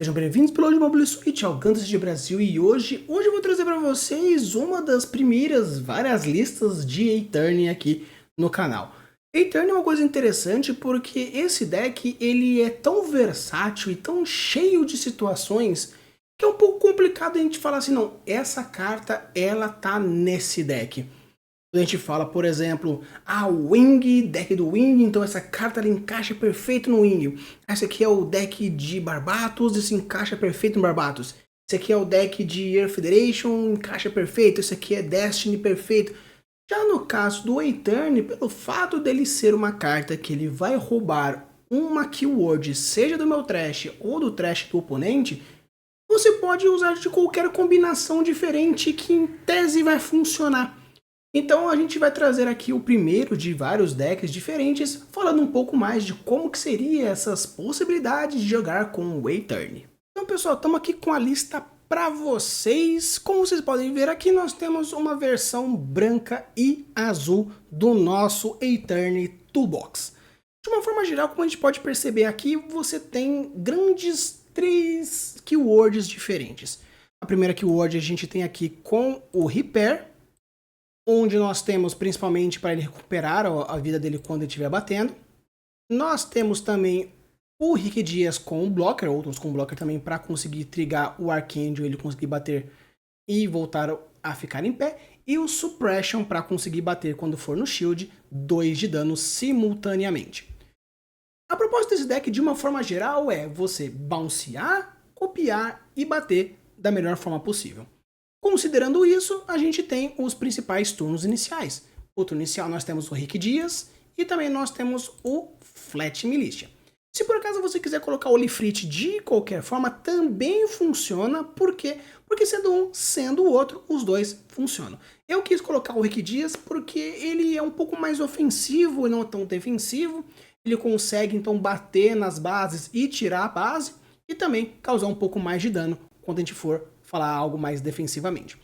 Sejam bem-vindos pelo de Mobile Suite ao Kansas de Brasil e hoje eu vou trazer para vocês uma das primeiras várias listas de A-Turn aqui no canal. A-Turn é uma coisa interessante porque esse deck ele é tão versátil e tão cheio de situações que é um pouco complicado a gente falar assim, não, essa carta ela tá nesse deck. A gente fala, por exemplo, o Wing, deck do Wing, então essa carta ela encaixa perfeito no Wing. Esse aqui é o deck de Barbatos, esse encaixa perfeito no Barbatos. Esse aqui é o deck de Air Federation, encaixa perfeito. Esse aqui é Destiny, perfeito. Já no caso do A-Turn, pelo fato dele ser uma carta que ele vai roubar uma keyword, seja do meu trash ou do trash do oponente, você pode usar de qualquer combinação diferente que em tese vai funcionar. Então a gente vai trazer aqui o primeiro de vários decks diferentes, falando um pouco mais de como que seria essas possibilidades de jogar com o A-Turn. Então pessoal, estamos aqui com a lista para vocês. Como vocês podem ver aqui, nós temos uma versão branca e azul do nosso A-Turn Toolbox. De uma forma geral, como a gente pode perceber aqui, você tem três keywords diferentes. A primeira keyword a gente tem aqui com o Repair, onde nós temos principalmente para ele recuperar a vida dele quando ele estiver batendo. Nós temos também o Rick Dias com o Blocker, outros com o Blocker também, para conseguir trigar o Archangel, ele conseguir bater e voltar a ficar em pé. E o Suppression para conseguir bater quando for no Shield, 2 de dano simultaneamente. A proposta desse deck, de uma forma geral, é você bouncear, copiar e bater da melhor forma possível. Considerando isso, a gente tem os principais turnos iniciais. O turno inicial nós temos o Rick Dias e também nós temos o Flat Militia. Se por acaso você quiser colocar o Lifrit de qualquer forma, também funciona. Por quê? Porque sendo um, sendo o outro, os dois funcionam. Eu quis colocar o Rick Dias porque ele é um pouco mais ofensivo e não tão defensivo. Ele consegue então bater nas bases e tirar a base e também causar um pouco mais de dano quando a gente for falar algo mais defensivamente.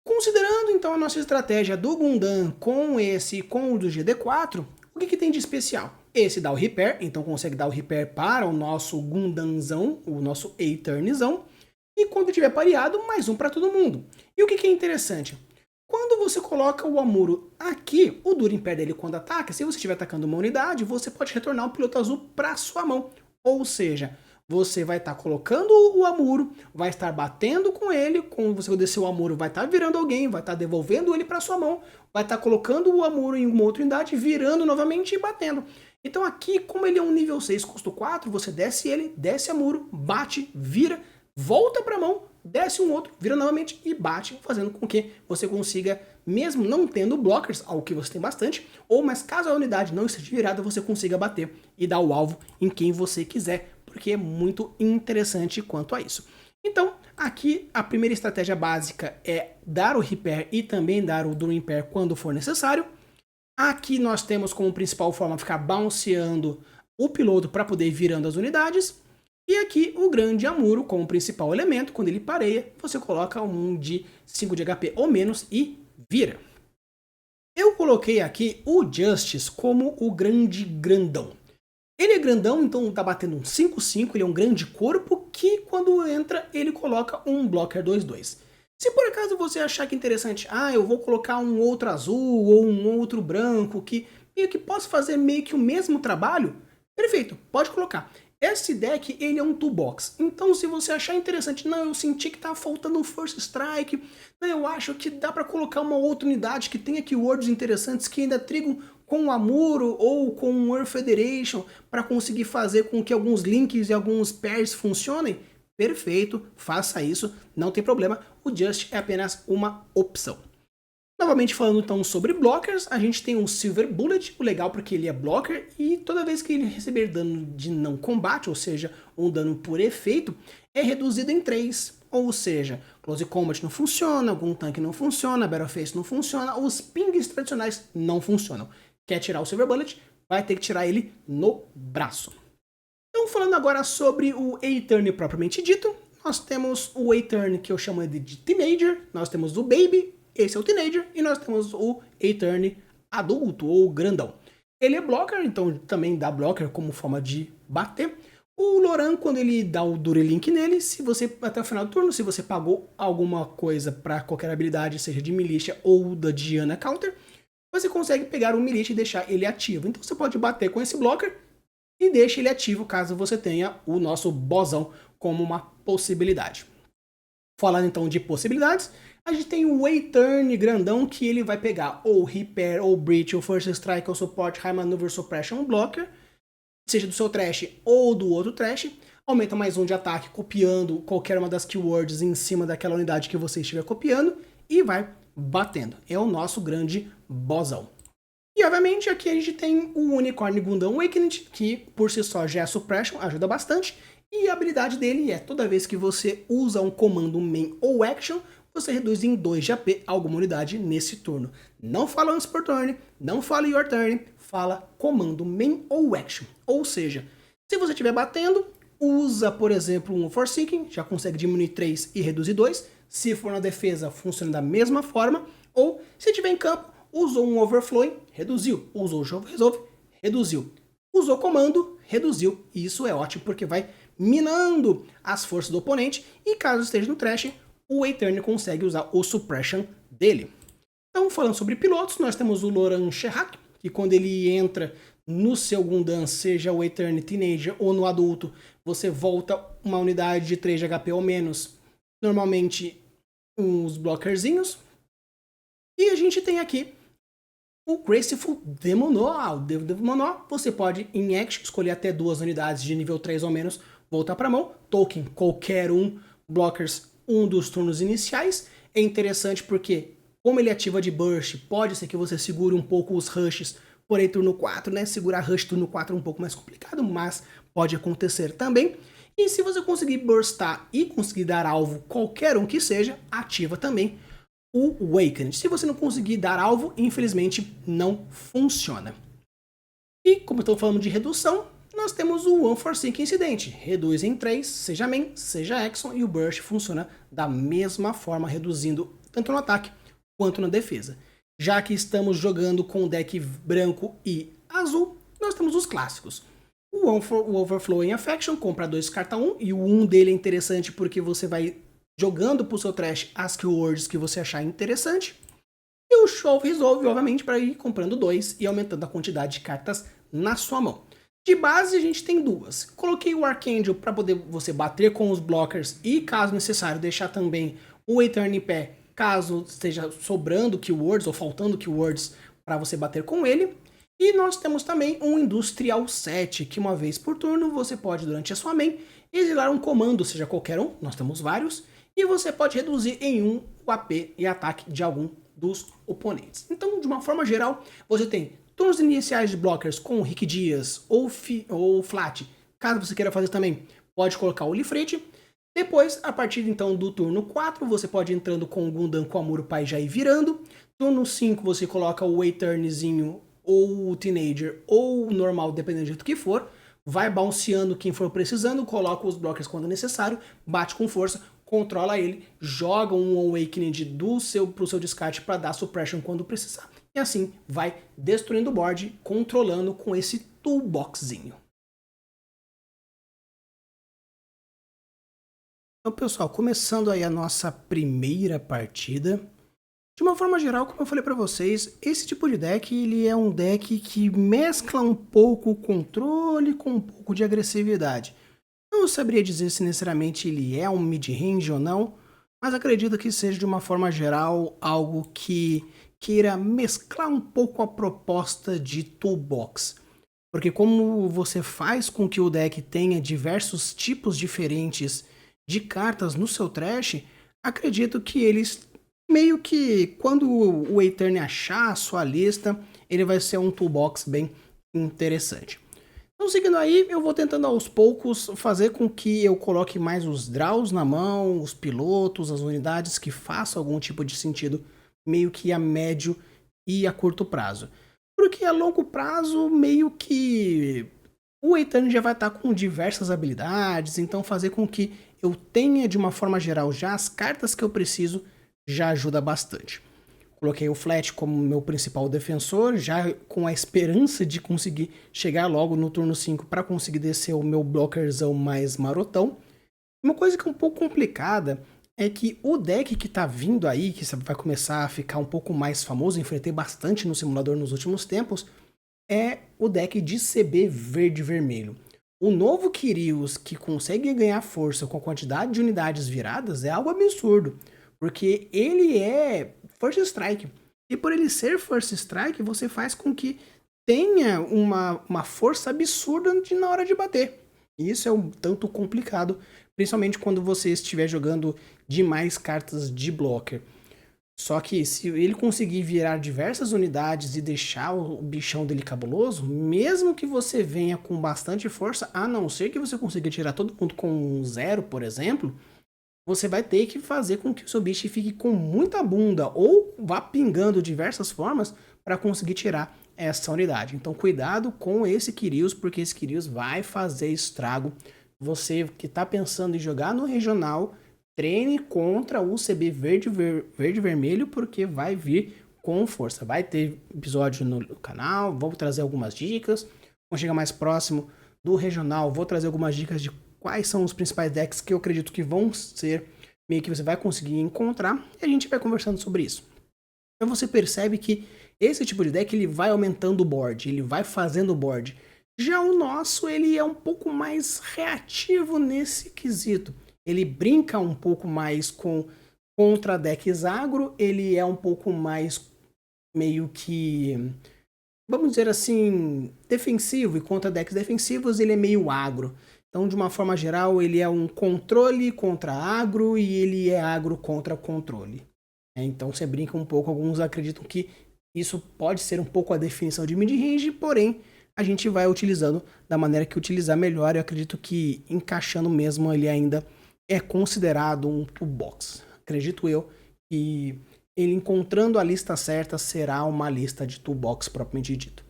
Considerando então a nossa estratégia do Gundam com o do GD4, o que tem de especial? Esse dá o Repair, então consegue dar o Repair para o nosso Gundamzão, o nosso A-Turnzão, e quando tiver pareado, mais um para todo mundo. E o que é interessante? Quando você coloca o Amuro aqui, o duro impede dele quando ataca, se você estiver atacando uma unidade, você pode retornar o piloto azul para sua mão. Ou seja, você vai estar colocando o Amuro, vai estar batendo com ele, quando você descer o Amuro vai estar virando alguém, vai estar devolvendo ele para sua mão, vai estar colocando o Amuro em uma outra unidade, virando novamente e batendo. Então aqui, como ele é um nível 6, custo 4, você desce ele, desce Amuro, bate, vira, volta para a mão, desce um outro, vira novamente e bate, fazendo com que você consiga, mesmo não tendo blockers, algo que você tem bastante, mas caso a unidade não esteja virada, você consiga bater e dar o alvo em quem você quiser, porque é muito interessante quanto a isso. Então, aqui a primeira estratégia básica é dar o Repair e também dar o Duro Impair quando for necessário. Aqui nós temos como principal forma ficar bounceando o piloto para poder ir virando as unidades. E aqui o grande Amuro como principal elemento, quando ele pareia, você coloca um de 5 de HP ou menos e vira. Eu coloquei aqui o Justice como o grande grandão. Ele é grandão, então tá batendo um 5/5, ele é um grande corpo que quando entra ele coloca um blocker 2/2. Se por acaso você achar que é interessante, eu vou colocar um outro azul ou um outro branco que meio que possa fazer meio que o mesmo trabalho, perfeito, pode colocar. Esse deck ele é um toolbox, então se você achar interessante, eu senti que tá faltando um First Strike, eu acho que dá para colocar uma outra unidade que tenha keywords interessantes que ainda trigam com o Amuro ou com o Air Federation para conseguir fazer com que alguns links e alguns pairs funcionem, perfeito, faça isso, não tem problema, o Just é apenas uma opção. Novamente falando então sobre blockers, a gente tem um Silver Bullet, o legal porque ele é blocker e toda vez que ele receber dano de não combate, ou seja, um dano por efeito, é reduzido em 3. Ou seja, Close Combat não funciona, algum tanque não funciona, Battleface não funciona, os pings tradicionais não funcionam. Quer tirar o Silver Bullet, vai ter que tirar ele no braço. Então falando agora sobre o A-Turn propriamente dito, nós temos o A-Turn que eu chamo de Teenager, nós temos o Baby, esse é o Teenager, e nós temos o A-Turn adulto ou grandão. Ele é blocker, então também dá blocker como forma de bater. O Loran, quando ele dá o Durelink nele, se você, até o final do turno, se você pagou alguma coisa para qualquer habilidade, seja de Militia ou da Diana Counter, você consegue pegar o Militia e deixar ele ativo. Então você pode bater com esse blocker e deixa ele ativo caso você tenha o nosso bossão como uma possibilidade. Falando então de possibilidades, a gente tem o Wayturn grandão que ele vai pegar ou Repair, ou Breach, ou First Strike, ou Support, High Maneuver, Suppression, Blocker, seja do seu trash ou do outro trash, aumenta mais um de ataque copiando qualquer uma das keywords em cima daquela unidade que você estiver copiando e vai batendo. É o nosso grande bossão. E obviamente aqui a gente tem o Unicorn Gundam Awakened, que por si só já é Suppression, ajuda bastante. E a habilidade dele é, toda vez que você usa um comando main ou action, você reduz em 2 de AP alguma unidade nesse turno. Não fala once per turn, não fala your turn, fala comando main ou action. Ou seja, se você estiver batendo, usa, por exemplo, um Forsaken, já consegue diminuir 3 e reduzir 2. Se for na defesa, funciona da mesma forma. Ou, se estiver em campo, usou um Overflowing, reduziu. Usou o Show Resolve, reduziu. Usou comando, reduziu. E isso é ótimo porque vai minando as forças do oponente. E caso esteja no trash, o Wayturn consegue usar o Suppression dele. Então, falando sobre pilotos, nós temos o Loran Shehak, que quando ele entra no seu Gundam, seja o Wayturn Teenager ou no adulto, você volta uma unidade de 3 de HP ou menos, normalmente uns blockerzinhos. E a gente tem aqui o Graceful Demonor. O Demonor, você pode, em action, escolher até 2 unidades de nível 3 ou menos, voltar para a mão. Token, qualquer um, blockers, um dos turnos iniciais. É interessante porque, como ele ativa de burst, pode ser que você segure um pouco os rushes, porém turno 4, né? Segurar rush turno 4 é um pouco mais complicado, mas pode acontecer também. E se você conseguir burstar e conseguir dar alvo, qualquer um que seja, ativa também o Awakened. Se você não conseguir dar alvo, infelizmente não funciona. E como estou falando de redução, nós temos o One for Sync Incidente. Reduz em 3, seja main, seja Exxon, e o Burst funciona da mesma forma, reduzindo tanto no ataque quanto na defesa. Já que estamos jogando com o deck branco e azul, nós temos os clássicos. O Overflowing Affection, compra 2, carta 1, e o 1 dele é interessante porque você vai jogando pro seu trash as keywords que você achar interessante. E o Show Resolve, obviamente, para ir comprando 2 e aumentando a quantidade de cartas na sua mão. De base, a gente tem 2. Coloquei o Archangel para poder você bater com os blockers e, caso necessário, deixar também o Wayturn em pé, caso esteja sobrando keywords ou faltando keywords para você bater com ele. E nós temos também um Industrial 7, que uma vez por turno você pode, durante a sua main, exilar um comando, seja qualquer um, nós temos vários, e você pode reduzir em 1 o AP e ataque de algum dos oponentes. Então, de uma forma geral, você tem turnos iniciais de blockers com Rick Dias ou Flat. Caso você queira fazer também, pode colocar o Lifrete. Depois, a partir então do turno 4, você pode ir entrando com o Gundam com Amuro Pai já ir virando. Turno 5, você coloca o Wayturnzinho ou o Teenager ou o normal, dependendo do que for. Vai bounceando quem for precisando, coloca os blockers quando necessário, bate com força, controla ele, joga um Awakened pro seu descarte para dar suppression quando precisar. E assim vai destruindo o board, controlando com esse toolboxzinho. Então, pessoal, começando aí a nossa primeira partida. De uma forma geral, como eu falei para vocês, esse tipo de deck ele é um deck que mescla um pouco o controle com um pouco de agressividade. Não saberia dizer se necessariamente ele é um mid-range ou não, mas acredito que seja de uma forma geral algo que queira mesclar um pouco a proposta de toolbox. Porque como você faz com que o deck tenha diversos tipos diferentes de cartas no seu trash, acredito que eles meio que, quando o Wayturn achar a sua lista, ele vai ser um toolbox bem interessante. Então, seguindo aí, eu vou tentando aos poucos fazer com que eu coloque mais os draws na mão, os pilotos, as unidades que façam algum tipo de sentido, meio que a médio e a curto prazo. Porque a longo prazo, meio que o Wayturn já vai estar com diversas habilidades, então fazer com que eu tenha de uma forma geral já as cartas que eu preciso já ajuda bastante. Coloquei o Flat como meu principal defensor, já com a esperança de conseguir chegar logo no turno 5 para conseguir descer o meu blockerzão mais marotão. Uma coisa que é um pouco complicada é que o deck que tá vindo aí, que vai começar a ficar um pouco mais famoso, enfrentei bastante no simulador nos últimos tempos, é o deck de CB verde e vermelho. O novo Kyrios, que consegue ganhar força com a quantidade de unidades viradas, é algo absurdo, porque ele é First Strike. E por ele ser First Strike, você faz com que tenha uma força absurda na hora de bater. E isso é um tanto complicado, principalmente quando você estiver jogando demais cartas de blocker. Só que se ele conseguir virar diversas unidades e deixar o bichão dele cabuloso, mesmo que você venha com bastante força, a não ser que você consiga tirar todo mundo com um 0, por exemplo, você vai ter que fazer com que o seu bicho fique com muita bunda ou vá pingando diversas formas para conseguir tirar essa unidade. Então cuidado com esse Kyrios, porque esse Kyrios vai fazer estrago. Você que está pensando em jogar no regional, treine contra o CB verde e vermelho, porque vai vir com força. Vai ter episódio no canal, vou trazer algumas dicas. Quando chegar mais próximo do regional, vou trazer algumas dicas de quais são os principais decks que eu acredito que vão ser meio que você vai conseguir encontrar, e a gente vai conversando sobre isso. Então você percebe que esse tipo de deck ele vai aumentando o board, ele vai fazendo o board. Já o nosso, ele é um pouco mais reativo nesse quesito. Ele brinca um pouco mais com contra decks agro, ele é um pouco mais meio que, vamos dizer assim, defensivo, e contra decks defensivos ele é meio agro. Então, de uma forma geral, ele é um controle contra agro e ele é agro contra controle. Então, você brinca um pouco, alguns acreditam que isso pode ser um pouco a definição de mid-range, porém, a gente vai utilizando da maneira que utilizar melhor. Eu acredito que encaixando mesmo ele ainda é considerado um toolbox. Acredito eu que ele encontrando a lista certa será uma lista de toolbox propriamente dito.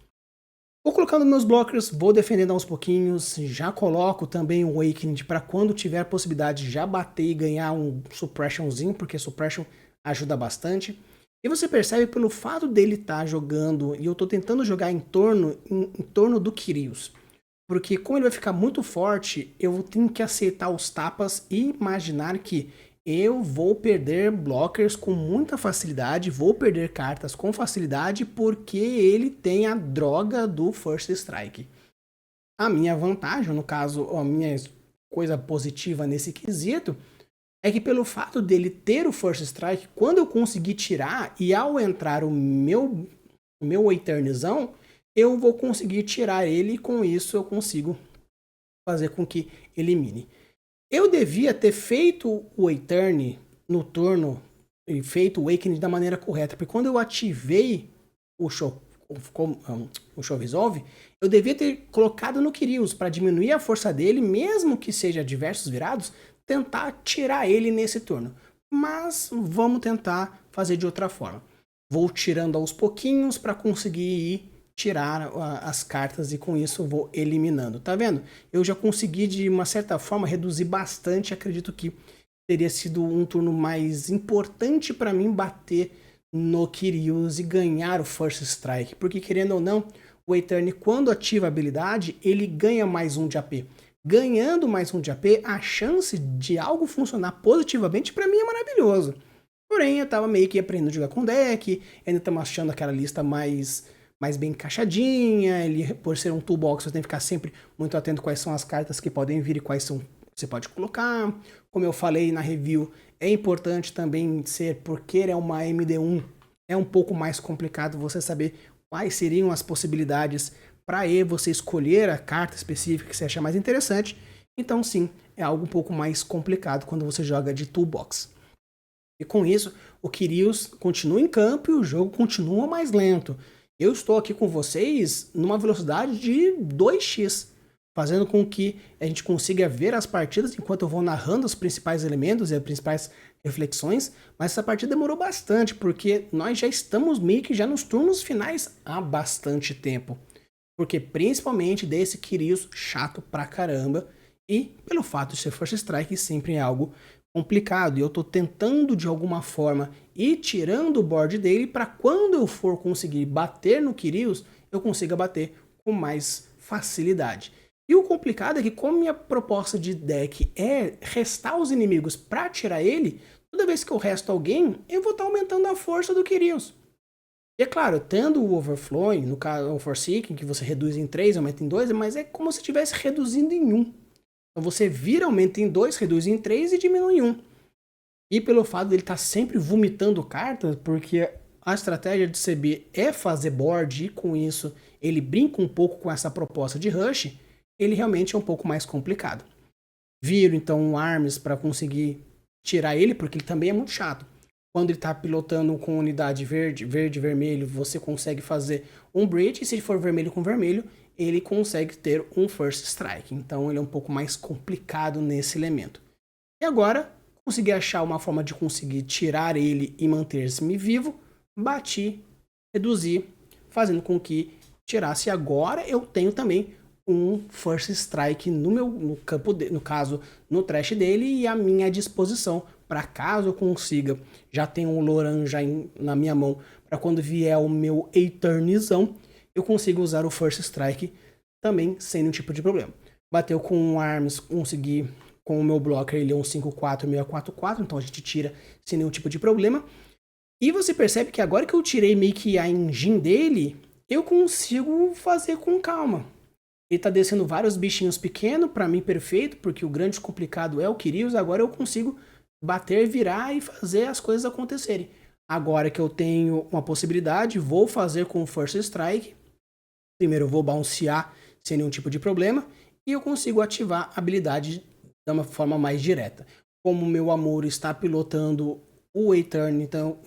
Vou colocando meus blockers, vou defendendo aos pouquinhos, já coloco também o Awakened para quando tiver a possibilidade de já bater e ganhar um Suppressionzinho, porque Suppression ajuda bastante. E você percebe pelo fato dele estar jogando, e eu estou tentando jogar em torno do Kyrios. Porque como ele vai ficar muito forte, eu tenho que aceitar os tapas e imaginar que eu vou perder blockers com muita facilidade, vou perder cartas com facilidade porque ele tem a droga do First Strike. A minha vantagem, no caso, a minha coisa positiva nesse quesito, é que pelo fato dele ter o First Strike, quando eu conseguir tirar e ao entrar o meu Eternizão, eu vou conseguir tirar ele e com isso eu consigo fazer com que elimine. Eu devia ter feito o Eterni no turno e feito o Awakening da maneira correta, porque quando eu ativei o Show Resolve, eu devia ter colocado no Kyrios para diminuir a força dele, mesmo que seja diversos virados, tentar tirar ele nesse turno. Mas vamos tentar fazer de outra forma. Vou tirando aos pouquinhos para conseguir ir tirar as cartas e com isso eu vou eliminando. Tá vendo? Eu já consegui de uma certa forma reduzir bastante. Acredito que teria sido um turno mais importante para mim bater no Kyrios e ganhar o First Strike. Porque querendo ou não, o Eterni quando ativa a habilidade, ele ganha mais 1 de AP. Ganhando mais 1 de AP, a chance de algo funcionar positivamente para mim é maravilhoso. Porém, eu tava meio que aprendendo a jogar com deck, ainda estamos achando aquela lista mais bem encaixadinha. Ele, por ser um toolbox, você tem que ficar sempre muito atento quais são as cartas que podem vir e quais são você pode colocar. Como eu falei na review, é importante também ser, porque é uma MD1, é um pouco mais complicado você saber quais seriam as possibilidades para você escolher a carta específica que você achar mais interessante. Então sim, é algo um pouco mais complicado quando você joga de toolbox. E com isso, o Kyrios continua em campo e o jogo continua mais lento. Eu estou aqui com vocês numa velocidade de 2x, fazendo com que a gente consiga ver as partidas enquanto eu vou narrando os principais elementos e as principais reflexões, mas essa partida demorou bastante, porque nós já estamos meio que já nos turnos finais há bastante tempo. Porque principalmente desse Kyrios chato pra caramba, e pelo fato de ser First Strike sempre é algo complicado e eu tô tentando de alguma forma ir tirando o board dele para quando eu for conseguir bater no Kyrios, eu consiga bater com mais facilidade. E o complicado é que como minha proposta de deck é restar os inimigos para tirar ele, toda vez que eu resto alguém, eu vou estar aumentando a força do Kyrios. E é claro, tendo o Overflowing, no caso o Forsaken, que você reduz em 3, aumenta em 2, mas é como se estivesse reduzindo em 1. Então você vira, aumenta em 2, reduz em 3 e diminui em 1. E pelo fato dele estar sempre vomitando cartas, porque a estratégia de CB é fazer board e com isso ele brinca um pouco com essa proposta de rush, ele realmente é um pouco mais complicado. Viro então um Arms para conseguir tirar ele, porque ele também é muito chato. Quando ele está pilotando com unidade verde, verde, vermelho, você consegue fazer um Bridge, e se for vermelho com vermelho, ele consegue ter um First Strike. Então ele é um pouco mais complicado nesse elemento. E agora, consegui achar uma forma de conseguir tirar ele e manter-se-me vivo, bati, reduzi, fazendo com que tirasse. Agora eu tenho também um First Strike no campo, no caso, no trash dele e à minha disposição, para caso eu consiga, já tenho um Loran já na minha mão, para quando vier o meu Eternizão, eu consigo usar o First Strike também sem nenhum tipo de problema. Bateu com um Arms, consegui com o meu blocker, ele é um 5-4, 6-4-4, então a gente tira sem nenhum tipo de problema. E você percebe que agora que eu tirei meio que a engine dele, eu consigo fazer com calma. Ele tá descendo vários bichinhos pequenos, pra mim perfeito, porque o grande complicado é o Kyrios, agora eu consigo bater, virar e fazer as coisas acontecerem. Agora que eu tenho uma possibilidade, vou fazer com o First Strike. Primeiro eu vou bouncear sem nenhum tipo de problema, e eu consigo ativar a habilidade de uma forma mais direta. Como o meu amor está pilotando o Eterno, então,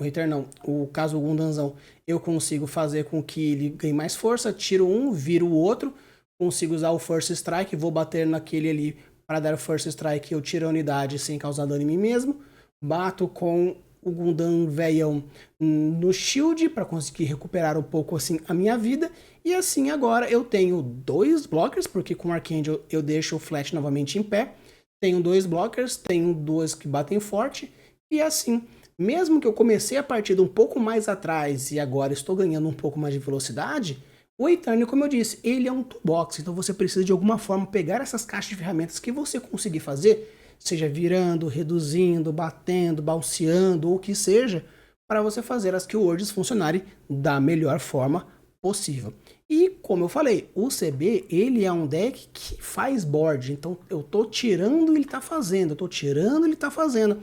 o caso Gundanzão, eu consigo fazer com que ele ganhe mais força, tiro um, viro o outro, consigo usar o First Strike, vou bater naquele ali para dar o First Strike, eu tiro a unidade sem causar dano em mim mesmo, bato com o Gundam velhão no shield para conseguir recuperar um pouco assim a minha vida, e assim agora eu tenho 2 blockers, porque com o Archangel eu deixo o Flash novamente em pé, tenho 2 blockers, tenho 2 que batem forte, e assim, mesmo que eu comecei a partida um pouco mais atrás e agora estou ganhando um pouco mais de velocidade, o Eternal, como eu disse, ele é um toolbox, então você precisa de alguma forma pegar essas caixas de ferramentas que você conseguir fazer, seja virando, reduzindo, batendo, bounceando ou o que seja, para você fazer as keywords funcionarem da melhor forma possível. E como eu falei, o CB ele é um deck que faz board, então eu tô tirando ele tá fazendo, eu tô tirando ele tá fazendo.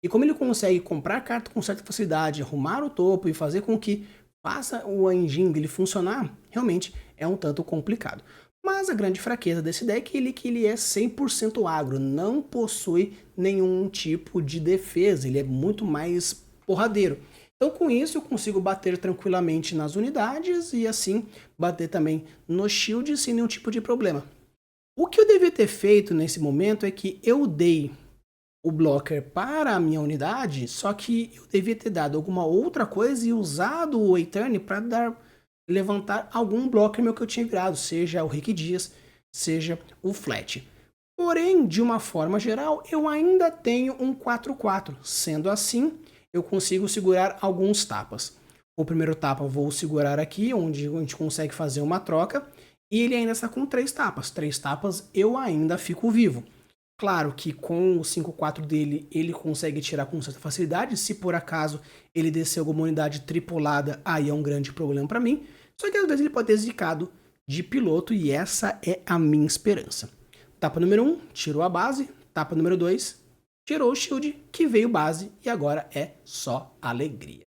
E como ele consegue comprar carta com certa facilidade, arrumar o topo e fazer com que faça o engine dele funcionar, realmente é um tanto complicado. Mas a grande fraqueza desse deck é que ele é 100% agro, não possui nenhum tipo de defesa, ele é muito mais porradeiro. Então com isso eu consigo bater tranquilamente nas unidades e assim bater também no shield sem nenhum tipo de problema. O que eu devia ter feito nesse momento é que eu dei o blocker para a minha unidade, só que eu devia ter dado alguma outra coisa e usado o Eternal para levantar algum blocker meu que eu tinha virado, seja o Rick Dias, seja o Flat. Porém, de uma forma geral, eu ainda tenho um 4-4. Sendo assim, eu consigo segurar alguns tapas. O primeiro tapa eu vou segurar aqui, onde a gente consegue fazer uma troca, e ele ainda está com 3 tapas. 3 tapas eu ainda fico vivo. Claro que com o 5-4 dele, ele consegue tirar com certa facilidade. Se por acaso ele descer alguma unidade tripulada, aí é um grande problema para mim. Só que às vezes ele pode ter zicado de piloto e essa é a minha esperança. Tapa número 1, tirou a base. Tapa número 2, tirou o shield, que veio base e agora é só alegria.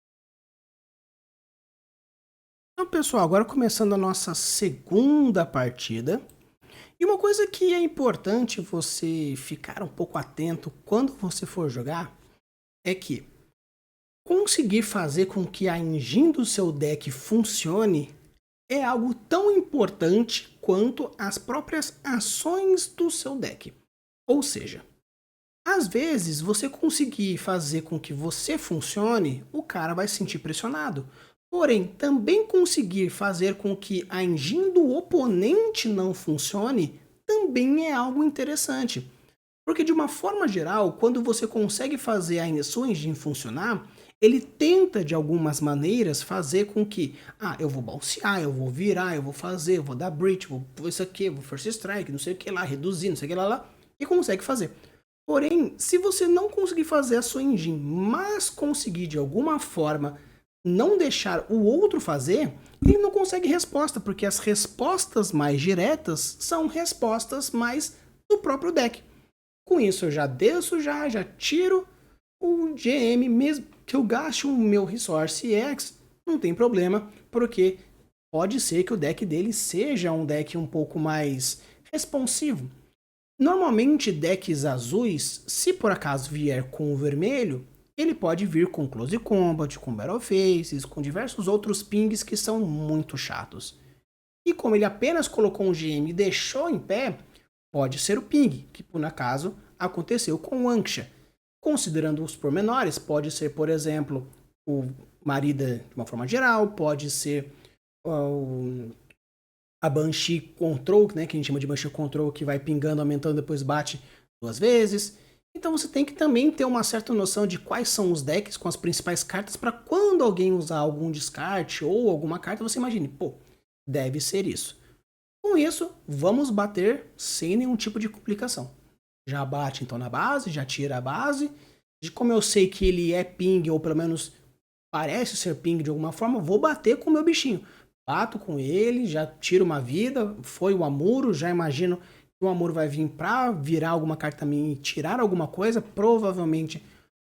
Então pessoal, agora começando a nossa segunda partida. E uma coisa que é importante você ficar um pouco atento quando você for jogar é que conseguir fazer com que a engine do seu deck funcione é algo tão importante quanto as próprias ações do seu deck. Ou seja, às vezes você conseguir fazer com que você funcione, o cara vai se sentir pressionado. Porém, também conseguir fazer com que a engine do oponente não funcione também é algo interessante. Porque de uma forma geral, quando você consegue fazer a sua engine funcionar, ele tenta de algumas maneiras fazer com que, eu vou balsear, eu vou virar, eu vou fazer, eu vou dar breach, vou isso aqui, vou first strike, não sei o que lá, reduzir, não sei o que lá, e consegue fazer. Porém, se você não conseguir fazer a sua engine, mas conseguir de alguma forma não deixar o outro fazer, ele não consegue resposta, porque as respostas mais diretas são respostas mais do próprio deck. Com isso eu já desço, já tiro o GM, mesmo que eu gaste o meu Resource X, não tem problema, porque pode ser que o deck dele seja um deck um pouco mais responsivo. Normalmente decks azuis, se por acaso vier com o vermelho, ele pode vir com Close Combat, com Battle Faces, com diversos outros pings que são muito chatos. E como ele apenas colocou um GM e deixou em pé, pode ser o ping, que por acaso aconteceu com o Anksha. Considerando os pormenores, pode ser, por exemplo, o Marida de uma forma geral, pode ser a Banshee Control, né, que a gente chama de Banshee Control, que vai pingando, aumentando, depois bate 2 vezes. Então você tem que também ter uma certa noção de quais são os decks com as principais cartas para quando alguém usar algum descarte ou alguma carta, você imagine, deve ser isso. Com isso, vamos bater sem nenhum tipo de complicação. Já bate então na base, já tira a base. De como eu sei que ele é ping, ou pelo menos parece ser ping de alguma forma, vou bater com o meu bichinho. Bato com ele, já tiro uma vida, foi o Amuro, já imagino que o Amuro vai vir pra virar alguma carta minha e tirar alguma coisa, provavelmente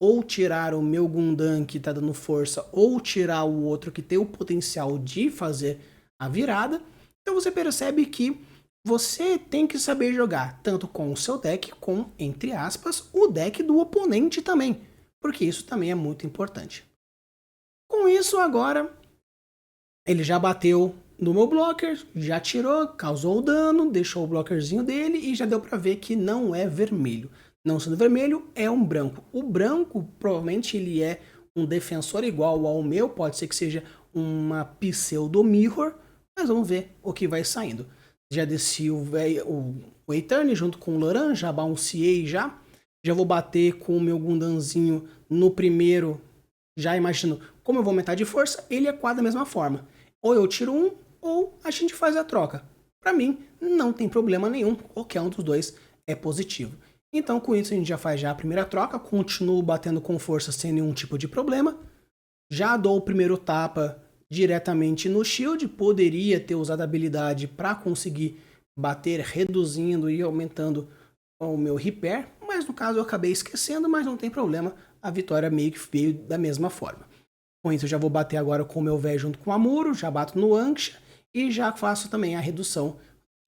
ou tirar o meu Gundam que tá dando força, ou tirar o outro que tem o potencial de fazer a virada. Então você percebe que você tem que saber jogar tanto com o seu deck, com, entre aspas, o deck do oponente também, porque isso também é muito importante. Com isso agora, ele já bateu no meu blocker, já tirou, causou o dano, deixou o blockerzinho dele e já deu pra ver que não é vermelho. Não sendo vermelho, é um branco. O branco, provavelmente, ele é um defensor igual ao meu, pode ser que seja uma pseudo mirror, mas vamos ver o que vai saindo. Já desci o Eterni junto com o Loran, já bounceei já. Já vou bater com o meu Gundamzinho no primeiro, já imagino como eu vou aumentar de força, ele equadra da mesma forma. Ou eu tiro um, ou a gente faz a troca. Para mim, não tem problema nenhum, qualquer um dos dois é positivo. Então, com isso, a gente já faz já a primeira troca, continuo batendo com força sem nenhum tipo de problema. Já dou o primeiro tapa diretamente no shield, poderia ter usado a habilidade para conseguir bater, reduzindo e aumentando o meu repair, mas no caso eu acabei esquecendo, mas não tem problema, a vitória meio que veio da mesma forma. Com isso eu já vou bater agora com o meu véio junto com o Amuro, já bato no Anksha e já faço também a redução,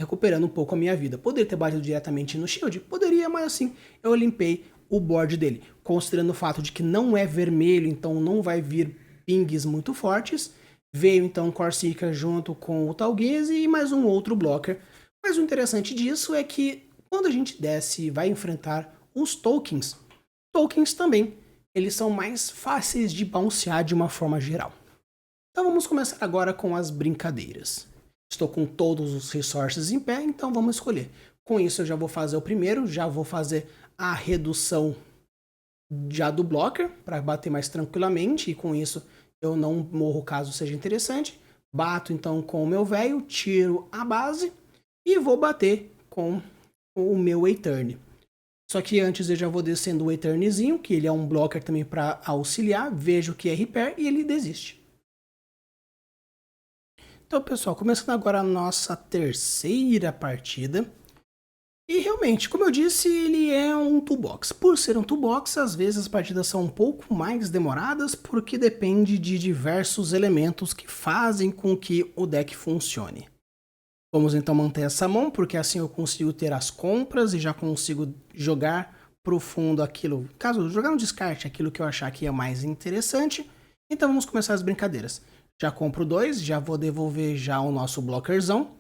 recuperando um pouco a minha vida. Poderia ter batido diretamente no shield? Poderia, mas assim, eu limpei o board dele. Considerando o fato de que não é vermelho, então não vai vir pings muito fortes. Veio então o Corsica junto com o Talghese e mais um outro blocker. Mas o interessante disso é que quando a gente desce e vai enfrentar os tokens também, eles são mais fáceis de bouncear de uma forma geral. Então vamos começar agora com as brincadeiras. Estou com todos os resources em pé, então vamos escolher. Com isso eu já vou fazer o primeiro, já vou fazer a redução já do blocker, para bater mais tranquilamente, e com isso eu não morro caso seja interessante. Bato então com o meu véio, tiro a base e vou bater com o meu Eterni. Só que antes eu já vou descendo o Eternizinho, que ele é um blocker também para auxiliar, vejo que é repair e ele desiste. Então pessoal, começando agora a nossa terceira partida. E realmente, como eu disse, ele é um toolbox. Por ser um toolbox, às vezes as partidas são um pouco mais demoradas, porque depende de diversos elementos que fazem com que o deck funcione. Vamos então manter essa mão, porque assim eu consigo ter as compras e já consigo jogar pro fundo aquilo, caso jogar no descarte, aquilo que eu achar que é mais interessante. Então vamos começar as brincadeiras. Já compro 2, já vou devolver já o nosso blockerzão.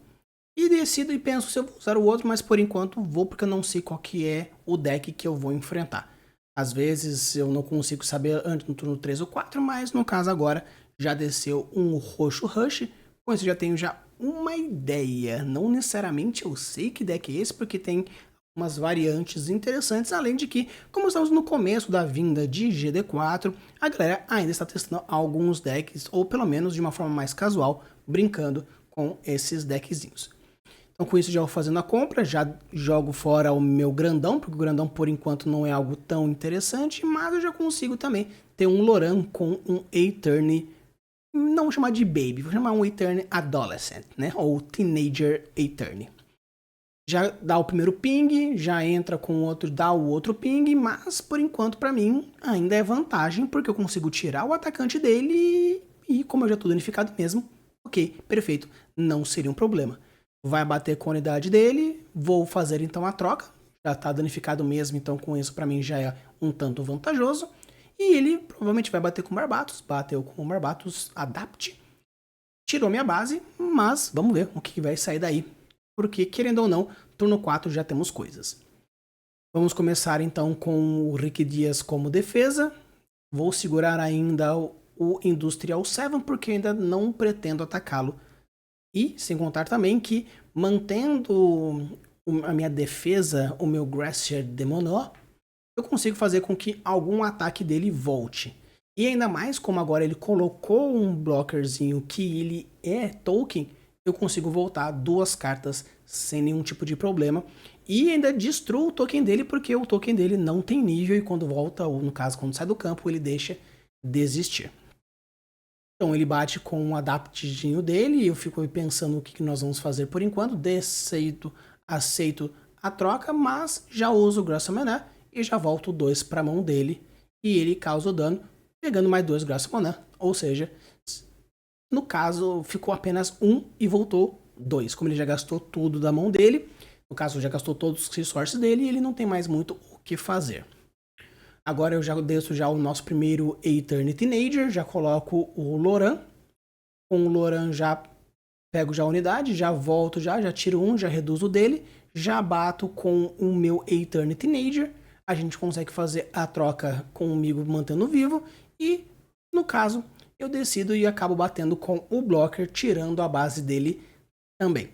E decido e penso se eu vou usar o outro, mas por enquanto vou porque eu não sei qual que é o deck que eu vou enfrentar. Às vezes eu não consigo saber antes no turno 3 ou 4, mas no caso agora já desceu um roxo rush. Com isso já tenho já uma ideia. Não necessariamente eu sei que deck é esse, porque tem umas variantes interessantes, além de que, como estamos no começo da vinda de GD4, a galera ainda está testando alguns decks, ou pelo menos de uma forma mais casual, brincando com esses deckzinhos. Então com isso já vou fazendo a compra, já jogo fora o meu grandão, porque o grandão por enquanto não é algo tão interessante, mas eu já consigo também ter um Loran com um Eterni, não vou chamar de Baby, vou chamar um Eterni Adolescent, né, ou Teenager Eterni. Já dá o primeiro ping, já entra com o outro, dá o outro ping, mas por enquanto pra mim ainda é vantagem, porque eu consigo tirar o atacante dele e como eu já tô danificado mesmo, ok, perfeito, não seria um problema. Vai bater com a unidade dele, vou fazer então a troca, já tá danificado mesmo, então com isso pra mim já é um tanto vantajoso. E ele provavelmente vai bater com o Barbatos, bateu com o Barbatos, Adapt, tirou minha base, mas vamos ver o que vai sair daí. Porque, querendo ou não, turno 4 já temos coisas. Vamos começar então com o Rick Dias como defesa. Vou segurar ainda o Industrial 7, porque ainda não pretendo atacá-lo. E, sem contar também que, mantendo a minha defesa, o meu Gracier Demonó, eu consigo fazer com que algum ataque dele volte. E ainda mais, como agora ele colocou um blockerzinho que ele é token, eu consigo voltar 2 cartas sem nenhum tipo de problema. E ainda destruo o token dele, porque o token dele não tem nível e quando volta, ou no caso, quando sai do campo, ele deixa desistir. Então ele bate com um adaptzinho dele e eu fico pensando o que nós vamos fazer por enquanto. Aceito a troca, mas já uso o Graça Maná e já volto 2 para a mão dele. E ele causa o dano, pegando mais 2 Graça Maná. Ou seja, no caso ficou apenas 1 e voltou 2. Como ele já gastou tudo da mão dele, no caso já gastou todos os resources dele e ele não tem mais muito o que fazer. Agora eu já desço já o nosso primeiro Eterni Teenager, já coloco o Loran. Com o Loran já pego já a unidade, já volto já tiro um, já reduzo o dele. Já bato com o meu Eterni Teenager. A gente consegue fazer a troca comigo mantendo vivo. E, no caso, eu decido e acabo batendo com o Blocker, tirando a base dele também.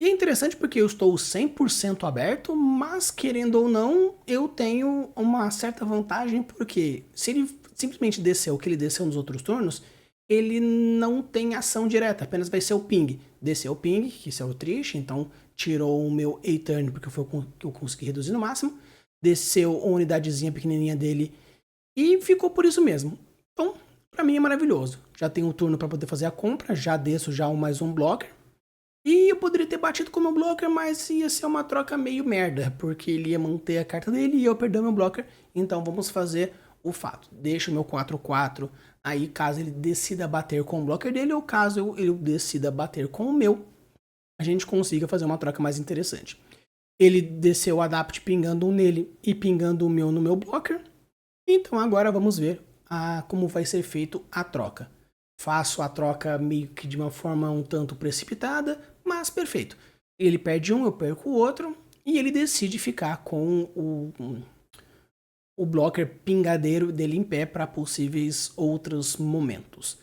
E é interessante porque eu estou 100% aberto, mas querendo ou não, eu tenho uma certa vantagem, porque se ele simplesmente descer o que ele desceu nos outros turnos, ele não tem ação direta, apenas vai ser o ping. Desceu o ping, que isso é o triste, então tirou o meu A-turn, porque foi o que eu consegui reduzir no máximo. Desceu a unidadezinha pequenininha dele e ficou por isso mesmo. Então, pra mim é maravilhoso. Já tenho um turno para poder fazer a compra, já desço já mais um blocker. E eu poderia ter batido com o meu blocker, mas ia ser uma troca meio merda, porque ele ia manter a carta dele e eu perder meu blocker. Então vamos fazer o fato. Deixa o meu 4/4 aí caso ele decida bater com o blocker dele ou caso eu decida bater com o meu, a gente consiga fazer uma troca mais interessante. Ele desceu o adapt pingando um nele e pingando o meu no meu blocker. Então agora vamos ver como vai ser feito a troca. Faço a troca meio que de uma forma um tanto precipitada, mas perfeito. Ele perde um, eu perco o outro, e ele decide ficar com o blocker pingadeiro dele em pé para possíveis outros momentos.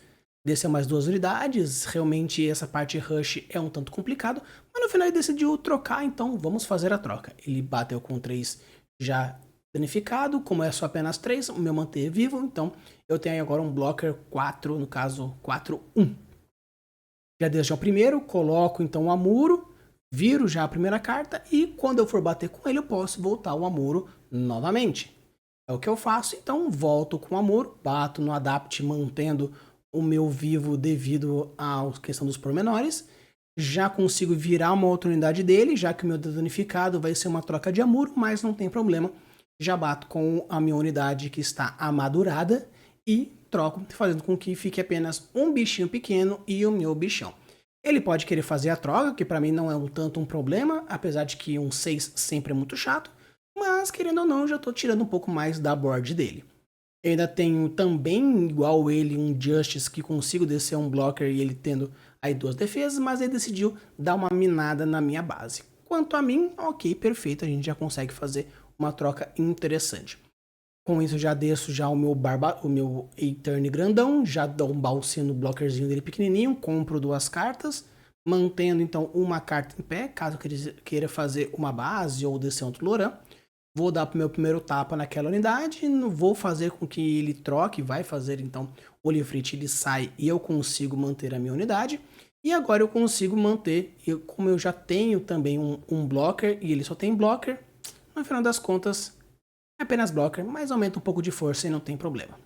Desceu mais 2 unidades, realmente essa parte rush é um tanto complicado, mas no final ele decidiu trocar, então vamos fazer a troca. Ele bateu com 3 já danificado, como é só apenas 3, o meu manter vivo, então eu tenho agora um blocker 4, no caso 4/1. Já desde o primeiro, coloco então o Amuro, viro já a primeira carta e quando eu for bater com ele eu posso voltar o Amuro novamente. É o que eu faço, então volto com o Amuro, bato no Adapt mantendo o meu vivo devido à questão dos pormenores. Já consigo virar uma outra unidade dele, já que o meu danificado vai ser uma troca de Amuro, mas não tem problema. Já bato com a minha unidade que está amadurada e troco, fazendo com que fique apenas um bichinho pequeno e o meu bichão. Ele pode querer fazer a troca, que para mim não é tanto um problema, apesar de que um 6 sempre é muito chato, mas querendo ou não, eu já estou tirando um pouco mais da board dele. Eu ainda tenho também, igual ele, um Justice que consigo descer um blocker e ele tendo aí 2 defesas, mas ele decidiu dar uma minada na minha base. Quanto a mim, ok, perfeito, a gente já consegue fazer uma troca interessante. Com isso já desço já o meu Eterni grandão, já dou um balsinho no blockerzinho dele pequenininho, compro 2 cartas, mantendo então uma carta em pé, caso eu queira fazer uma base ou descer outro Loran. Vou dar o meu primeiro tapa naquela unidade, vou fazer com que ele troque, vai fazer então o Olifrit ele sai e eu consigo manter a minha unidade. E agora eu consigo manter, como eu já tenho também um blocker e ele só tem blocker, no final das contas é apenas blocker, mas aumenta um pouco de força e não tem problema.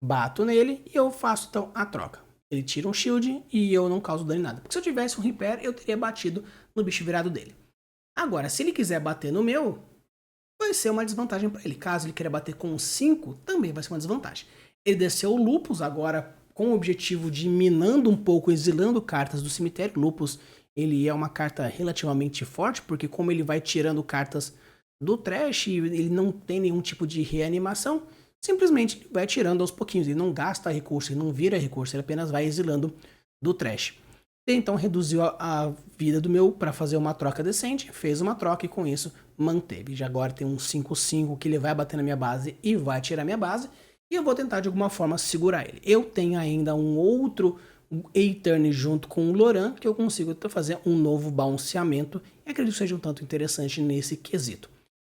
Bato nele e eu faço então a troca. Ele tira um shield e eu não causo dano em nada. Porque se eu tivesse um repair, eu teria batido no bicho virado dele. Agora, se ele quiser bater no meu, vai ser uma desvantagem para ele. Caso ele queira bater com 5, também vai ser uma desvantagem. Ele desceu o Lupus agora com o objetivo de ir minando um pouco, exilando cartas do cemitério. Lupus, ele é uma carta relativamente forte, porque como ele vai tirando cartas do trash, ele não tem nenhum tipo de reanimação, simplesmente vai tirando aos pouquinhos. Ele não gasta recurso, ele não vira recurso, ele apenas vai exilando do trash. Então reduziu a vida do meu para fazer uma troca decente, fez uma troca e com isso manteve. Já agora tem um 5/5 que ele vai bater na minha base e vai tirar minha base. E eu vou tentar de alguma forma segurar ele. Eu tenho ainda um outro A-Turn junto com o Loran, que eu consigo fazer um novo balanceamento. E acredito que seja um tanto interessante nesse quesito.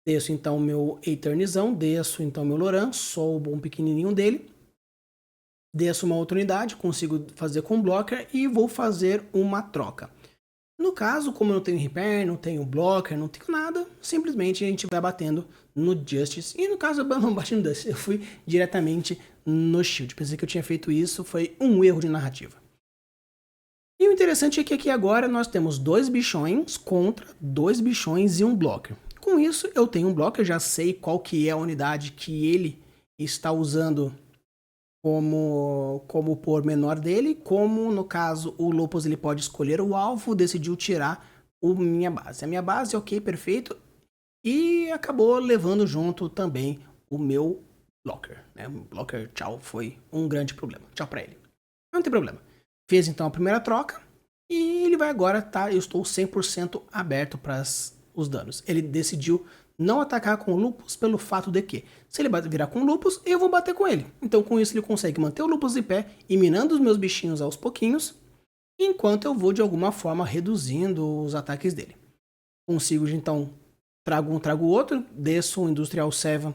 Desço então o meu A-Turnzão, desço então meu Loran, sou o bom pequenininho dele. Desço uma outra unidade, consigo fazer com blocker e vou fazer uma troca. No caso, como eu não tenho repair, não tenho blocker, não tenho nada, simplesmente a gente vai batendo no Justice. E no caso eu não bati no Justice, eu fui diretamente no Shield. Pensei que eu tinha feito isso, foi um erro de narrativa. E o interessante é que aqui agora nós temos 2 bichões contra 2 bichões e um blocker. Com isso eu tenho um blocker, já sei qual que é a unidade que ele está usando como por menor dele, como no caso o Lupus ele pode escolher o alvo, decidiu tirar minha base. A minha base, ok, perfeito, e acabou levando junto também o meu blocker, né? O blocker, tchau, foi um grande problema, tchau pra ele. Não tem problema. Fez então a primeira troca e ele vai agora, tá? Eu estou 100% aberto para os danos. Ele decidiu não atacar com o Lupus pelo fato de que, se ele virar com o Lupus, eu vou bater com ele. Então com isso ele consegue manter o Lupus de pé e minando os meus bichinhos aos pouquinhos, enquanto eu vou de alguma forma reduzindo os ataques dele. Consigo então, trago outro, desço o Industrial 7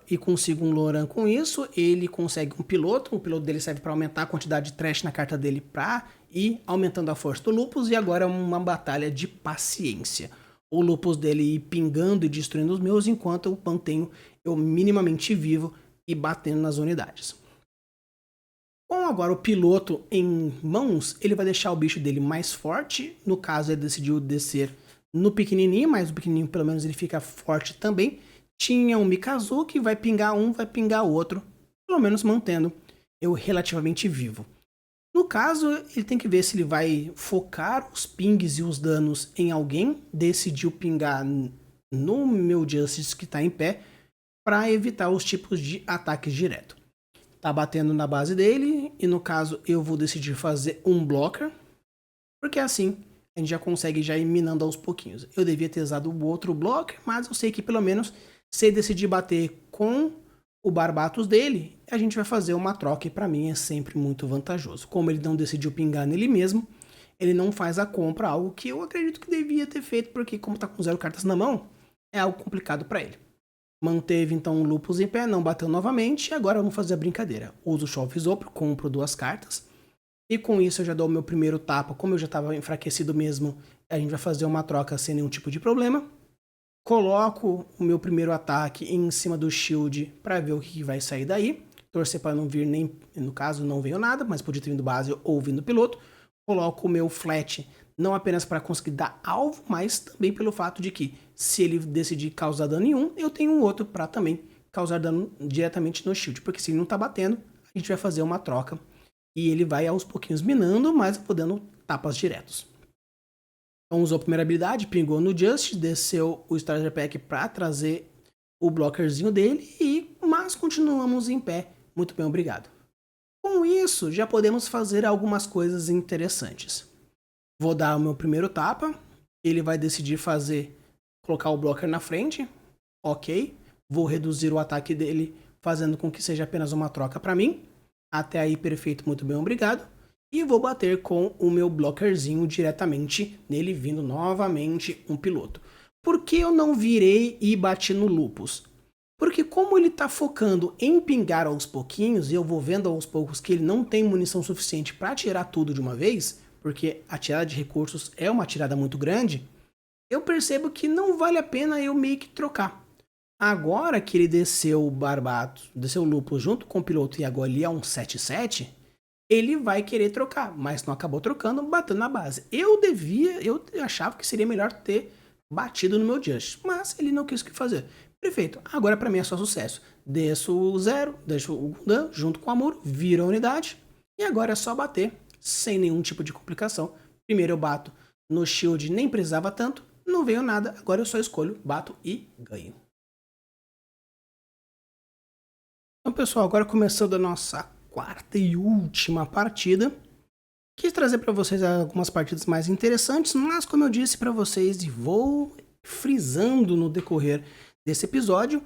e consigo um Loran com isso. Ele consegue um piloto, o piloto dele serve para aumentar a quantidade de trash na carta dele para ir aumentando a força do Lupus. E agora é uma batalha de paciência. O Lupus dele ir pingando e destruindo os meus, enquanto eu mantenho eu minimamente vivo e batendo nas unidades. Com agora o piloto em mãos, ele vai deixar o bicho dele mais forte. No caso, ele decidiu descer no pequenininho, mas o pequenininho pelo menos ele fica forte também. Tinha um Mikazu que vai pingar um, vai pingar o outro, pelo menos mantendo eu relativamente vivo. No caso, ele tem que ver se ele vai focar os pings e os danos em alguém. Decidiu pingar no meu Justice que está em pé para evitar os tipos de ataques direto. Tá batendo na base dele e no caso eu vou decidir fazer um blocker, porque assim a gente já consegue já ir minando aos pouquinhos. Eu devia ter usado o outro blocker, mas eu sei que pelo menos se ele decidir bater com o Barbatos dele, a gente vai fazer uma troca e para mim é sempre muito vantajoso. Como ele não decidiu pingar nele mesmo, ele não faz a compra, algo que eu acredito que devia ter feito, porque como tá com 0 cartas na mão, é algo complicado para ele. Manteve então o Lupus em pé, não bateu novamente, e agora vamos fazer a brincadeira. Uso o Chove Isopro, compro 2 cartas, e com isso eu já dou o meu primeiro tapa. Como eu já estava enfraquecido mesmo, a gente vai fazer uma troca sem nenhum tipo de problema. Coloco o meu primeiro ataque em cima do shield para ver o que vai sair daí. Torcer para não vir nem, no caso não veio nada, mas podia ter vindo base ou vindo piloto. Coloco o meu flat não apenas para conseguir dar alvo, mas também pelo fato de que se ele decidir causar dano em um, eu tenho um outro para também causar dano diretamente no shield. Porque se ele não tá batendo, a gente vai fazer uma troca e ele vai aos pouquinhos minando, mas eu vou dando tapas diretos. Então usou a primeira habilidade, pingou no Justice, desceu o Starter Pack para trazer o blockerzinho dele, mas continuamos em pé. Muito bem, obrigado. Com isso, já podemos fazer algumas coisas interessantes. Vou dar o meu primeiro tapa, ele vai decidir colocar o blocker na frente, ok. Vou reduzir o ataque dele, fazendo com que seja apenas uma troca para mim. Até aí, perfeito, muito bem, obrigado. e vou bater com o meu blockerzinho diretamente nele, vindo novamente um piloto. Por que eu não virei e bati no Lupus? Porque como ele está focando em pingar aos pouquinhos, e eu vou vendo aos poucos que ele não tem munição suficiente para tirar tudo de uma vez, porque a tirada de recursos é uma tirada muito grande, eu percebo que não vale a pena eu meio que trocar. Agora que ele desceu o Barbato, desceu o Lupus junto com o piloto e agora ele é um 7-7, ele vai querer trocar, mas não acabou trocando, batendo na base. Eu achava que seria melhor ter batido no meu Just, mas ele não quis o que fazer. Perfeito, agora pra mim é só sucesso. Desço o Zero, deixo o Gundam junto com o Amuro, vira a unidade, e agora é só bater, sem nenhum tipo de complicação. Primeiro eu bato no shield, nem precisava tanto, não veio nada, agora eu só escolho, bato e ganho. Então pessoal, agora começando a nossa quarta e última partida. Quis trazer para vocês algumas partidas mais interessantes, mas como eu disse para vocês e vou frisando no decorrer desse episódio,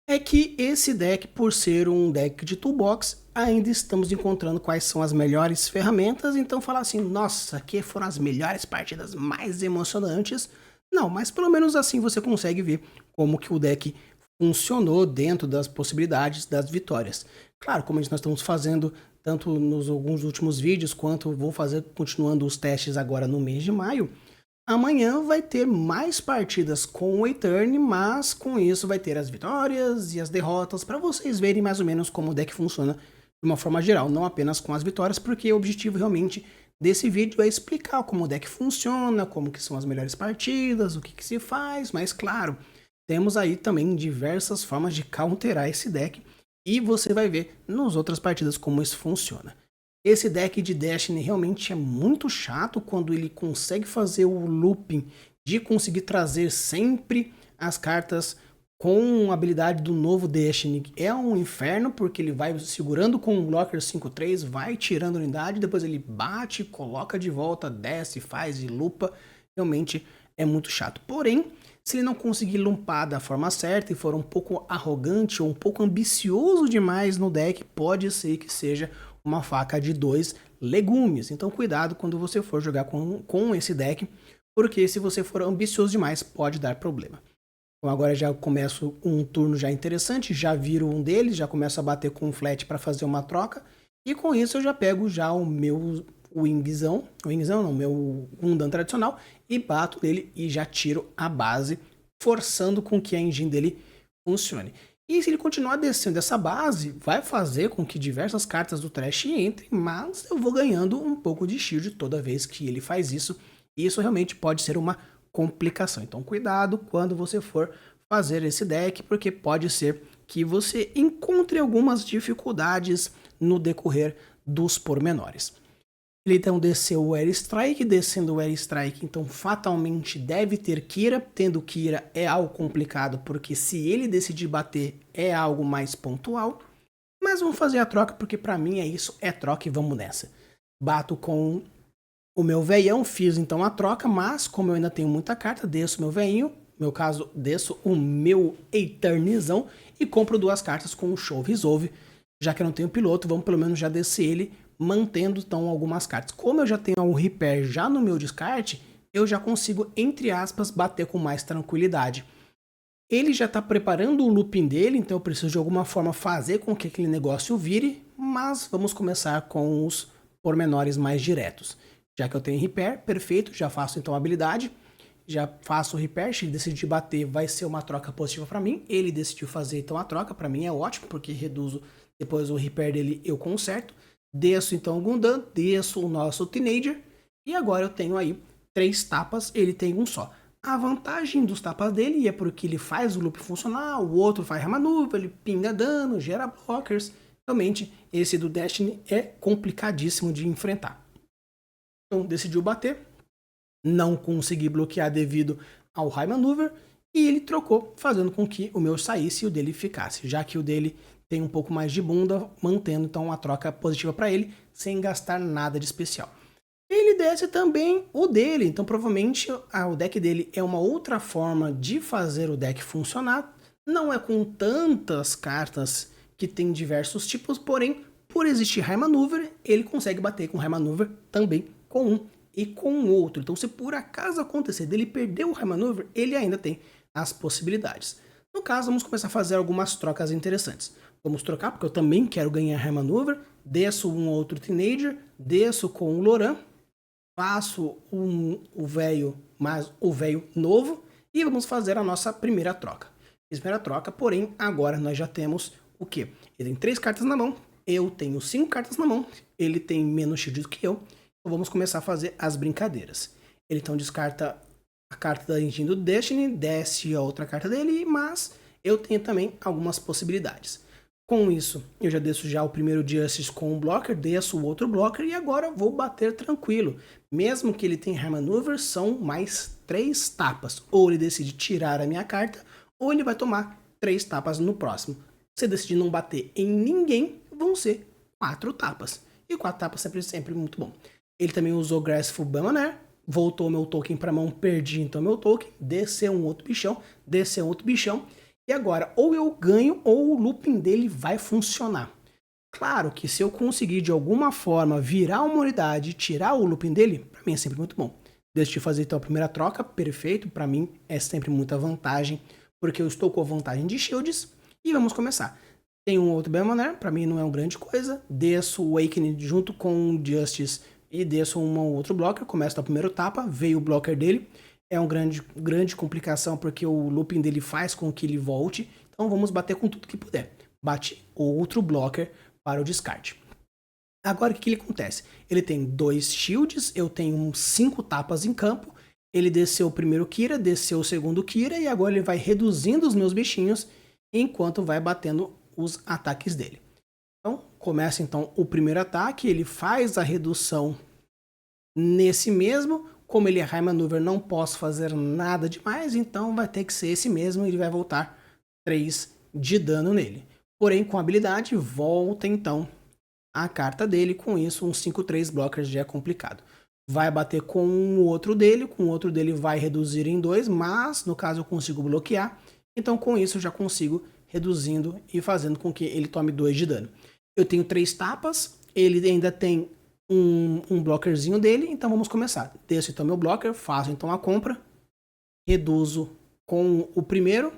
é que esse deck, por ser um deck de toolbox, ainda estamos encontrando quais são as melhores ferramentas, então falar assim, nossa, aqui foram as melhores partidas mais emocionantes. Não, mas pelo menos assim você consegue ver como que o deck funcionou dentro das possibilidades das vitórias. Claro, como nós estamos fazendo tanto nos alguns últimos vídeos, quanto vou fazer continuando os testes agora no mês de maio, amanhã vai ter mais partidas com o Eterni, mas com isso vai ter as vitórias e as derrotas para vocês verem mais ou menos como o deck funciona de uma forma geral, não apenas com as vitórias, porque o objetivo realmente desse vídeo é explicar como o deck funciona, como que são as melhores partidas, o que que se faz, mas claro, temos aí também diversas formas de counterar esse deck e você vai ver nas outras partidas como isso funciona. Esse deck de Destiny realmente é muito chato quando ele consegue fazer o looping de conseguir trazer sempre as cartas com a habilidade do novo Destiny. É um inferno porque ele vai segurando com o blocker 5-3, vai tirando unidade, depois ele bate, coloca de volta, desce, faz e lupa. Realmente é muito chato. Porém, se ele não conseguir lumpar da forma certa e for um pouco arrogante ou um pouco ambicioso demais no deck, pode ser que seja uma faca de 2 legumes. Então cuidado quando você for jogar com esse deck, porque se você for ambicioso demais, pode dar problema. Então agora já começo um turno já interessante, já viro um deles, já começo a bater com um flat para fazer uma troca, e com isso eu já pego já o meu meu Gundam tradicional, e bato nele e já tiro a base, forçando com que a engine dele funcione. E se ele continuar descendo essa base, vai fazer com que diversas cartas do Trash entrem, mas eu vou ganhando um pouco de shield toda vez que ele faz isso, e isso realmente pode ser uma complicação. Então cuidado quando você for fazer esse deck, porque pode ser que você encontre algumas dificuldades no decorrer dos pormenores. Ele então desceu o Airstrike, descendo o Airstrike, então fatalmente deve ter Kira, tendo Kira é algo complicado, porque se ele decidir bater é algo mais pontual, mas vamos fazer a troca, porque pra mim é isso, é troca e vamos nessa. Bato com o meu veião, fiz então a troca, mas como eu ainda tenho muita carta, desço o meu veinho, no meu caso, desço o meu Eternizão e compro 2 cartas com o Show Resolve, já que eu não tenho piloto, vamos pelo menos já descer ele, mantendo então algumas cartas. Como eu já tenho um Repair já no meu descarte, eu já consigo, entre aspas, bater com mais tranquilidade. Ele já está preparando o looping dele, então eu preciso de alguma forma fazer com que aquele negócio vire, mas vamos começar com os pormenores mais diretos. Já que eu tenho Repair, perfeito, já faço então a habilidade, já faço o Repair, se ele decidir bater vai ser uma troca positiva para mim, ele decidiu fazer então a troca, para mim é ótimo, porque reduzo depois o Repair dele, eu conserto. Desço então o Gundam, desço o nosso Teenager, e agora eu tenho aí 3 tapas, ele tem um só. A vantagem dos tapas dele é porque ele faz o loop funcionar, o outro faz maneuver, ele pinga dano, gera blockers. Realmente, esse do Destiny é complicadíssimo de enfrentar. Então decidiu bater, não consegui bloquear devido ao High Maneuver, e ele trocou, fazendo com que o meu saísse e o dele ficasse, já que o dele tem um pouco mais de bunda, mantendo então a troca positiva para ele, sem gastar nada de especial. Ele desce também o dele, então provavelmente o deck dele é uma outra forma de fazer o deck funcionar, não é com tantas cartas que tem diversos tipos, porém por existir High Maneuver, ele consegue bater com High Maneuver também com um e com o outro. Então, se por acaso acontecer dele perder o High Maneuver, ele ainda tem as possibilidades. No caso, vamos começar a fazer algumas trocas interessantes. Vamos trocar, porque eu também quero ganhar High Maneuver. Desço um outro Teenager, desço com o Loran, faço o velho mais o velho novo e vamos fazer a nossa primeira troca. Primeira troca, porém, agora nós já temos o quê? Ele tem 3 cartas na mão, eu tenho 5 cartas na mão, ele tem menos shield do que eu, então vamos começar a fazer as brincadeiras. Ele então descarta a carta da engine do Destiny, desce a outra carta dele, mas eu tenho também algumas possibilidades. Com isso, eu já desço já o primeiro Justice com um blocker, desço o outro blocker e agora vou bater tranquilo. Mesmo que ele tenha High Maneuver, são mais 3 tapas. Ou ele decide tirar a minha carta, ou ele vai tomar 3 tapas no próximo. Se decidir não bater em ninguém, vão ser 4 tapas. E 4 tapas sempre muito bom. Ele também usou Graceful Bummaner, voltou meu token para mão, perdi então meu token, desceu um outro bichão, e agora ou eu ganho ou o looping dele vai funcionar. Claro que se eu conseguir de alguma forma virar uma unidade e tirar o looping dele, para mim é sempre muito bom. Deixa eu fazer então a primeira troca, perfeito, para mim é sempre muita vantagem, porque eu estou com a vantagem de shields, e vamos começar. Tem um outro Bummaner, para mim não é uma grande coisa, desço o Awakening junto com o Justice e desço um ou outro blocker, começo da primeira tapa, veio o blocker dele, é uma grande complicação porque o looping dele faz com que ele volte, então vamos bater com tudo que puder. Bate outro blocker para o descarte. Agora o que ele acontece? Ele tem 2 shields, eu tenho 5 tapas em campo, ele desceu o primeiro Kira, desceu o segundo Kira e agora ele vai reduzindo os meus bichinhos enquanto vai batendo os ataques dele. Então, começa então o primeiro ataque, ele faz a redução nesse mesmo, como ele é High Maneuver, não posso fazer nada demais, então vai ter que ser esse mesmo, ele vai voltar 3 de dano nele. Porém, com habilidade, volta então a carta dele, com isso um 5-3 blockers já é complicado. Vai bater com o outro dele vai reduzir em 2, mas no caso eu consigo bloquear, então com isso eu já consigo reduzindo e fazendo com que ele tome 2 de dano. Eu tenho 3 tapas, ele ainda tem um blockerzinho dele, então vamos começar. Desço então meu blocker, faço então a compra, reduzo com o primeiro,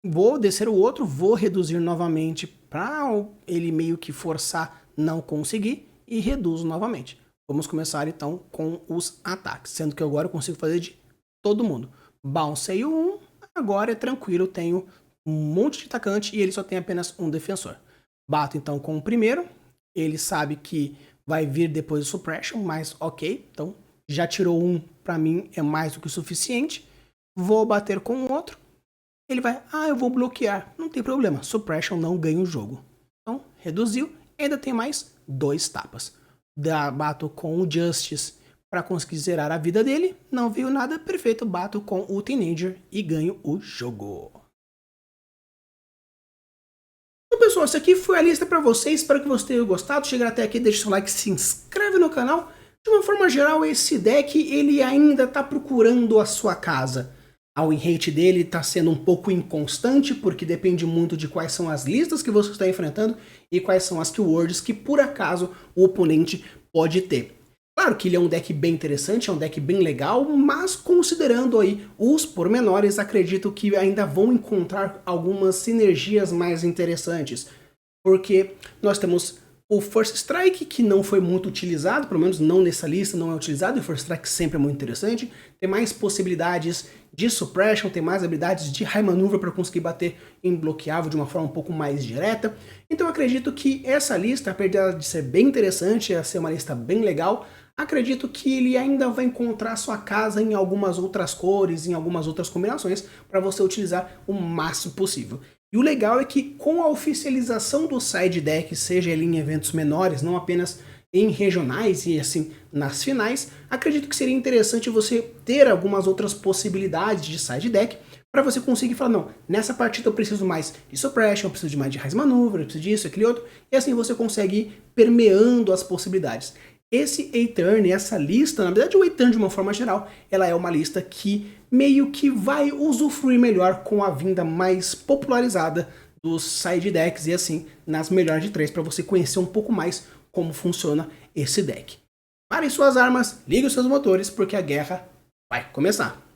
vou descer o outro, vou reduzir novamente para ele meio que forçar não conseguir e reduzo novamente. Vamos começar então com os ataques, sendo que agora eu consigo fazer de todo mundo. Bouncei um, agora é tranquilo, eu tenho um monte de atacante e ele só tem apenas um defensor. Bato então com o primeiro, ele sabe que vai vir depois do Suppression, mas ok, então já tirou um, para mim é mais do que o suficiente. Vou bater com o outro, ele vai, eu vou bloquear, não tem problema, Suppression não ganha o jogo. Então reduziu, ainda tem mais 2 tapas. Bato com o Justice para conseguir zerar a vida dele, não veio nada, perfeito, bato com o Teenager e ganho o jogo. Então, pessoal, essa aqui foi a lista para vocês, espero que vocês tenham gostado. Chegar até aqui, deixa o seu like, se inscreve no canal. De uma forma geral, esse deck ele ainda está procurando a sua casa. A win rate dele está sendo um pouco inconstante, porque depende muito de quais são as listas que você está enfrentando e quais são as keywords que por acaso o oponente pode ter. Claro que ele é um deck bem interessante, é um deck bem legal, mas considerando aí os pormenores, acredito que ainda vão encontrar algumas sinergias mais interessantes. Porque nós temos o First Strike, que não foi muito utilizado, pelo menos não nessa lista, não é utilizado, e o First Strike sempre é muito interessante. Tem mais possibilidades de Suppression, tem mais habilidades de High Maneuver para conseguir bater imbloqueável de uma forma um pouco mais direta. Então eu acredito que essa lista, apesar de ser bem interessante, a ser uma lista bem legal, acredito que ele ainda vai encontrar sua casa em algumas outras cores, em algumas outras combinações, para você utilizar o máximo possível. E o legal é que com a oficialização do side deck, seja ele em eventos menores, não apenas em regionais e assim nas finais, acredito que seria interessante você ter algumas outras possibilidades de side deck para você conseguir falar, não, nessa partida eu preciso mais de Suppression, eu preciso de mais de High Maneuver, eu preciso disso, aquele outro, e assim você consegue ir permeando as possibilidades. Esse A-Turn, essa lista, na verdade o A-Turn de uma forma geral, ela é uma lista que meio que vai usufruir melhor com a vinda mais popularizada dos side decks e assim nas melhores de 3 para você conhecer um pouco mais como funciona esse deck. Parem suas armas, liguem os seus motores porque a guerra vai começar.